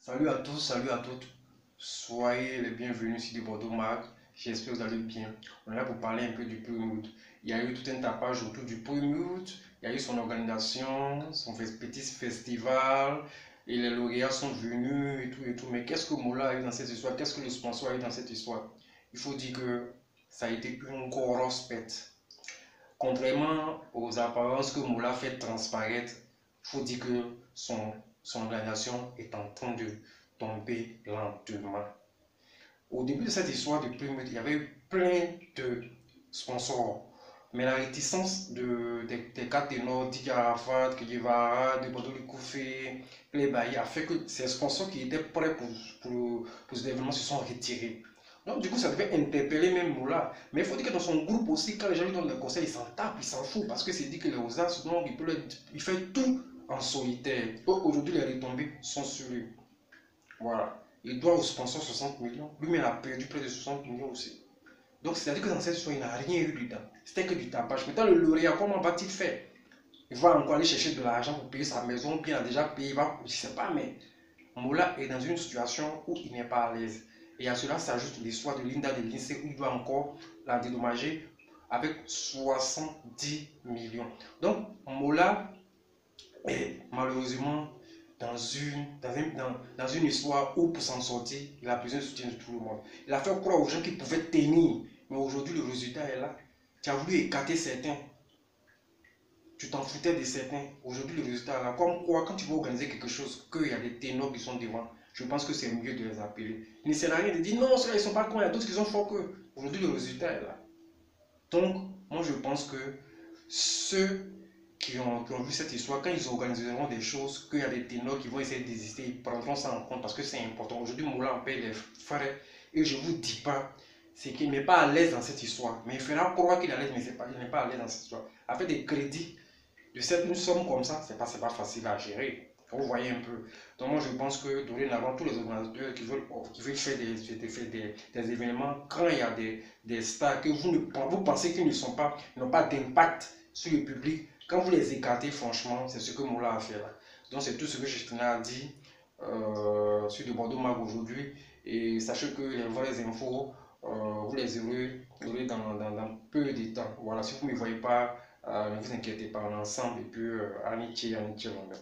Salut à tous, salut à toutes. Soyez les bienvenus sur Bordeaux Mag. J'espère que vous allez bien. On est là pour parler un peu du Pre-Mood. Il y a eu tout un tapage autour du Pre-Mood. Il y a eu son organisation, son petit festival. Et les lauréats sont venus et tout et tout. Mais qu'est-ce que Mola a eu dans cette histoire? Qu'est-ce que le sponsor a eu dans cette histoire? Il faut dire que ça a été une grosse pète. Contrairement aux apparences que Moula fait transparaître, il faut dire que son organisation est en train de tomber lentement. Au début de cette histoire de Plymouth, il y avait eu plein de sponsors. Mais la réticence des quatre ténors, Didier Arafat, Guevara, de Badoli Koufé, Playbaye, a fait que ces sponsors qui étaient prêts pour cet événement se sont retirés. Donc, du coup, ça devait interpeller même Moula. Mais il faut dire que dans son groupe aussi, quand les gens lui donnent le conseil, il s'en tape, il s'en fout. Parce que c'est dit que les Osas, donc, il fait tout en solitaire. Aujourd'hui, les retombées sont sur lui. Voilà. Il doit au sponsor 60 millions. Lui-même a perdu près de 60 millions aussi. Donc, c'est-à-dire que dans cette histoire, il n'a rien eu dedans. C'était que du tapage. Maintenant, le lauréat, comment va-t-il faire? Il va encore aller chercher de l'argent pour payer sa maison, puis il a déjà payé, je ne sais pas, mais Moula est dans une situation où il n'est pas à l'aise. Et à cela s'ajoute l'histoire de Linda de l'INSEE où il doit encore la dédommager avec 70 millions. Donc, Moula est malheureusement dans une histoire où pour s'en sortir, il a besoin du soutien de tout le monde. Il a fait croire aux gens qu'il pouvait tenir, mais aujourd'hui le résultat est là. Tu as voulu écarter certains, tu t'en foutais de certains. Aujourd'hui le résultat est là. Comme quoi, quand tu veux organiser quelque chose, qu'il y a des ténors qui sont devant, je pense que c'est mieux de les appeler. Il ne sert à rien de dire non, ceux-là ils sont pas cons, il y a d'autres qui sont forts qu'eux. Aujourd'hui le résultat est là. Donc, moi je pense que ceux qui ont vu cette histoire, quand ils organiseront des choses, qu'il y a des ténors qui vont essayer d'exister, ils prendront ça en compte parce que c'est important. Aujourd'hui, Moula en paye les frais et je ne vous dis pas, c'est qu'il n'est pas à l'aise dans cette histoire. Mais il fera croire qu'il est à l'aise, mais il n'est pas à l'aise dans cette histoire. Avec des crédits de une somme comme ça, c'est pas facile à gérer. Vous voyez un peu. Donc moi je pense que dorénavant, tous les organisateurs qui veulent faire des événements, quand il y a des stars que vous pensez qu'ils n'ont pas d'impact sur le public, quand vous les écartez, franchement, c'est ce que Moula a fait là. Donc c'est tout ce que je tenais à dire sur de Bordeaux Mag aujourd'hui. Et sachez que les vraies infos, vous les aurez dans peu de temps. Voilà, si vous ne me voyez pas, ne vous inquiétez pas, on est ensemble et puis amitié, amitié longue.